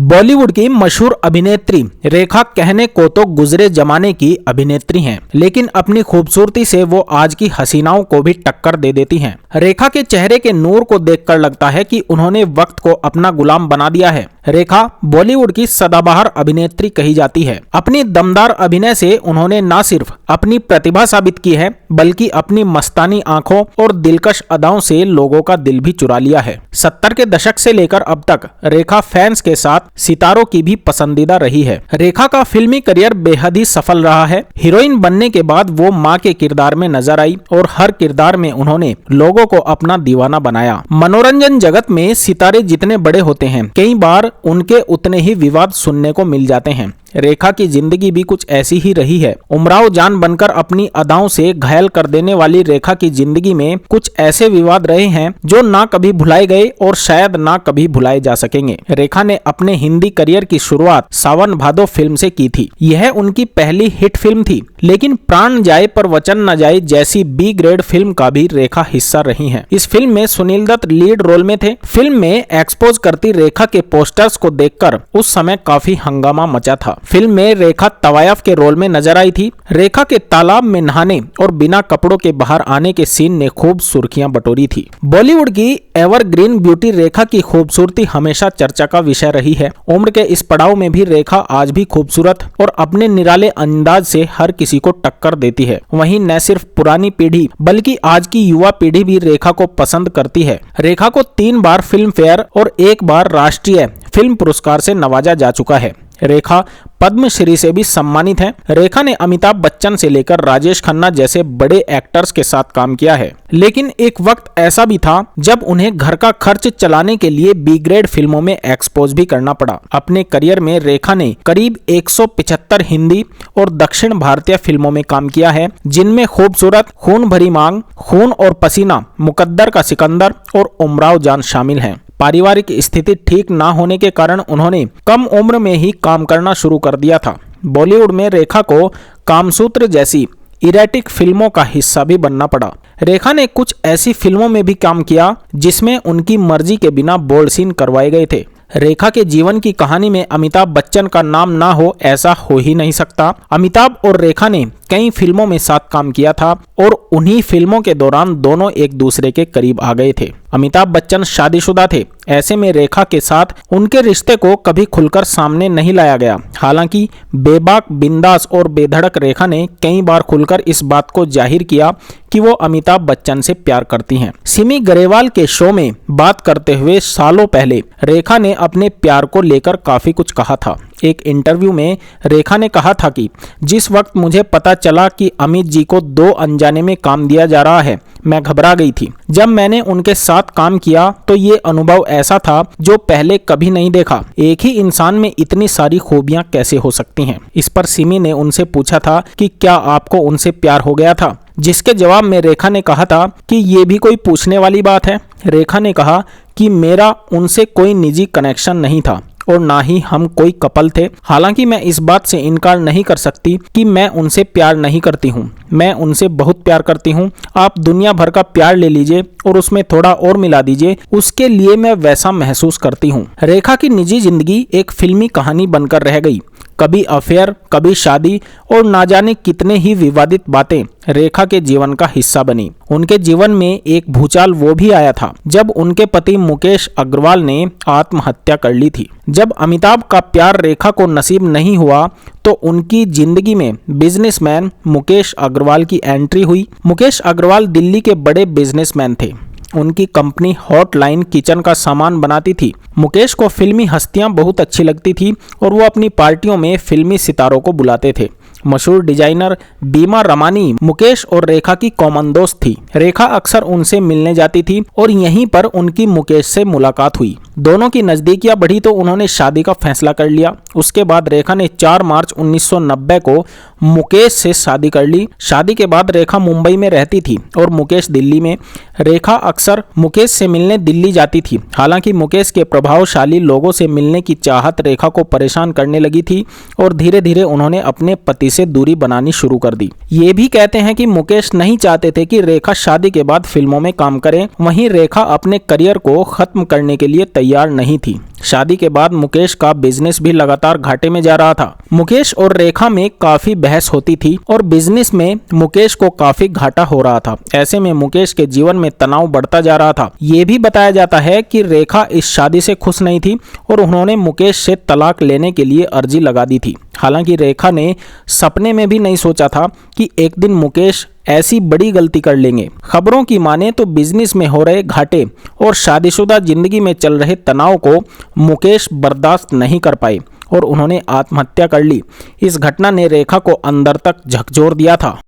बॉलीवुड की मशहूर अभिनेत्री रेखा कहने को तो गुजरे जमाने की अभिनेत्री हैं, लेकिन अपनी खूबसूरती से वो आज की हसीनाओं को भी टक्कर दे देती हैं। रेखा के चेहरे के नूर को देखकर लगता है कि उन्होंने वक्त को अपना गुलाम बना दिया है। रेखा बॉलीवुड की सदाबहार अभिनेत्री कही जाती है। अपनी दमदार अभिनय से उन्होंने न सिर्फ अपनी प्रतिभा साबित की है, बल्कि अपनी मस्तानी आंखों और दिलकश अदाओं से लोगों का दिल भी चुरा लिया है। 70 के दशक से लेकर अब तक रेखा फैंस के साथ सितारों की भी पसंदीदा रही है। रेखा का फिल्मी करियर बेहद ही सफल रहा है। हीरोइन बनने के बाद वो मां के किरदार में नजर आई और हर किरदार में उन्होंने लोगों को अपना दीवाना बनाया। मनोरंजन जगत में सितारे जितने बड़े होते हैं, कई बार उनके उतने ही विवाद सुनने को मिल जाते हैं। रेखा की जिंदगी भी कुछ ऐसी ही रही है। उमराव जान बनकर अपनी अदाओं से घायल कर देने वाली रेखा की जिंदगी में कुछ ऐसे विवाद रहे हैं जो ना कभी भुलाए गए और शायद ना कभी भुलाए जा सकेंगे। रेखा ने अपने हिंदी करियर की शुरुआत सावन भादो फिल्म से की थी। यह उनकी पहली हिट फिल्म थी, लेकिन प्राण जाए पर वचन न जाए जैसी बी ग्रेड फिल्म का भी रेखा हिस्सा रही हैं। इस फिल्म में सुनील दत्त लीड रोल में थे। फिल्म में एक्सपोज करती रेखा के पोस्टर्स को देखकर उस समय काफी हंगामा मचा था। फिल्म में रेखा तवायफ के रोल में नजर आई थी। रेखा के तालाब में नहाने और बिना कपड़ों के बाहर आने के सीन ने खूब सुर्खियां बटोरी थी। बॉलीवुड की एवरग्रीन ब्यूटी रेखा की खूबसूरती हमेशा चर्चा का विषय रही है। उम्र के इस पड़ाव में भी रेखा आज भी खूबसूरत और अपने निराले अंदाज से हर किसी को टक्कर देती है। वहीं न सिर्फ पुरानी पीढ़ी बल्कि आज की युवा पीढ़ी भी रेखा को पसंद करती है। रेखा को 3 बार फिल्म फेयर और 1 बार राष्ट्रीय फिल्म पुरस्कार से नवाजा जा चुका है। रेखा पद्मश्री से भी सम्मानित है। रेखा ने अमिताभ बच्चन से लेकर राजेश खन्ना जैसे बड़े एक्टर्स के साथ काम किया है, लेकिन एक वक्त ऐसा भी था जब उन्हें घर का खर्च चलाने के लिए बी ग्रेड फिल्मों में एक्सपोज भी करना पड़ा। अपने करियर में रेखा ने करीब 175 हिंदी और दक्षिण भारतीय फिल्मों में काम किया है, जिनमें खूबसूरत, खून भरी मांग, खून और पसीना, मुकद्दर का सिकंदर और उमराव जान शामिल हैं। पारिवारिक स्थिति ठीक ना होने के कारण उन्होंने कम उम्र में ही काम करना शुरू कर दिया था। बॉलीवुड में रेखा को कामसूत्र जैसी इरेटिक फिल्मों का हिस्सा भी बनना पड़ा। रेखा ने कुछ ऐसी फिल्मों में भी काम किया जिसमें उनकी मर्जी के बिना बोल्ड सीन करवाए गए थे। रेखा के जीवन की कहानी में अमिताभ बच्चन का नाम ना हो ऐसा हो ही नहीं सकता। अमिताभ और रेखा ने कई फिल्मों में साथ काम किया था और उन्हीं फिल्मों के दौरान दोनों एक दूसरे के करीब आ गए थे। अमिताभ बच्चन शादीशुदा थे। ऐसे में रेखा के साथ उनके रिश्ते को कभी खुलकर सामने नहीं लाया गया। हालांकि बेबाक, बिंदास और बेधड़क रेखा ने कई बार खुलकर इस बात को जाहिर किया कि वो अमिताभ बच्चन से प्यार करती हैं। सिमी गरेवाल के शो में बात करते हुए सालों पहले रेखा ने अपने प्यार को लेकर काफी कुछ कहा था। एक इंटरव्यू में रेखा ने कहा था कि जिस वक्त मुझे पता चला कि अमित जी को 2 अनजाने में काम दिया जा रहा है, मैं घबरा गई थी। जब मैंने उनके साथ काम किया तो ये अनुभव ऐसा था जो पहले कभी नहीं देखा। एक ही इंसान में इतनी सारी खूबियां कैसे हो सकती हैं? इस पर सिमी ने उनसे पूछा था कि क्या आपको उनसे प्यार हो गया था, जिसके जवाब में रेखा ने कहा था कि ये भी कोई पूछने वाली बात है। रेखा ने कहा कि मेरा उनसे कोई निजी कनेक्शन नहीं था और ना ही हम कोई कपल थे। हालांकि मैं इस बात से इनकार नहीं कर सकती कि मैं उनसे प्यार नहीं करती हूँ। मैं उनसे बहुत प्यार करती हूँ। आप दुनिया भर का प्यार ले लीजिए और उसमें थोड़ा और मिला दीजिए, उसके लिए मैं वैसा महसूस करती हूँ। रेखा की निजी जिंदगी एक फिल्मी कहानी बनकर रह गई। कभी अफेयर, कभी शादी और ना जाने कितने ही विवादित बातें रेखा के जीवन का हिस्सा बनी। उनके जीवन में एक भूचाल वो भी आया था जब उनके पति मुकेश अग्रवाल ने आत्महत्या कर ली थी। जब अमिताभ का प्यार रेखा को नसीब नहीं हुआ तो उनकी जिंदगी में बिजनेसमैन मुकेश अग्रवाल की एंट्री हुई। मुकेश अग्रवाल दिल्ली के बड़े बिजनेसमैन थे। उनकी कंपनी हॉटलाइन किचन का सामान बनाती थी। मुकेश को फिल्मी हस्तियां बहुत अच्छी लगती थी और वो अपनी पार्टियों में फिल्मी सितारों को बुलाते थे। मशहूर डिजाइनर बीमा रमानी मुकेश और रेखा की कॉमन दोस्त थी। रेखा अक्सर उनसे मिलने जाती थी और यहीं पर उनकी मुकेश से मुलाकात हुई। दोनों की नजदीकियां बढ़ी तो उन्होंने शादी का फैसला कर लिया। उसके बाद रेखा ने 4 मार्च 1990 को मुकेश से शादी कर ली। शादी के बाद रेखा मुंबई में रहती थी और मुकेश दिल्ली में। रेखा अक्सर मुकेश से मिलने दिल्ली जाती थी। हालांकि मुकेश के प्रभावशाली लोगों से मिलने की चाहत रेखा को परेशान करने लगी थी और धीरे धीरे उन्होंने अपने पति से दूरी बनानी शुरू कर दी। ये भी कहते हैं कि मुकेश नहीं चाहते थे कि रेखा शादी के बाद फिल्मों में काम करे। वहीं रेखा अपने करियर को खत्म करने के लिए तैयार नहीं थी। शादी के बाद मुकेश का बिजनेस भी लगातार घाटे में जा रहा था। मुकेश और रेखा में काफी बहस होती थी और बिजनेस में मुकेश को काफी घाटा हो रहा था। ऐसे में मुकेश के जीवन में तनाव बढ़ता जा रहा था। ये भी बताया जाता है कि रेखा इस शादी से खुश नहीं थी और उन्होंने मुकेश से तलाक लेने के लिए अर्जी लगा दी थी। हालांकि रेखा ने सपने में भी नहीं सोचा था कि एक दिन मुकेश ऐसी बड़ी गलती कर लेंगे। खबरों की माने तो बिजनेस में हो रहे घाटे और शादीशुदा जिंदगी में चल रहे तनाव को मुकेश बर्दाश्त नहीं कर पाए और उन्होंने आत्महत्या कर ली। इस घटना ने रेखा को अंदर तक झकझोर दिया था।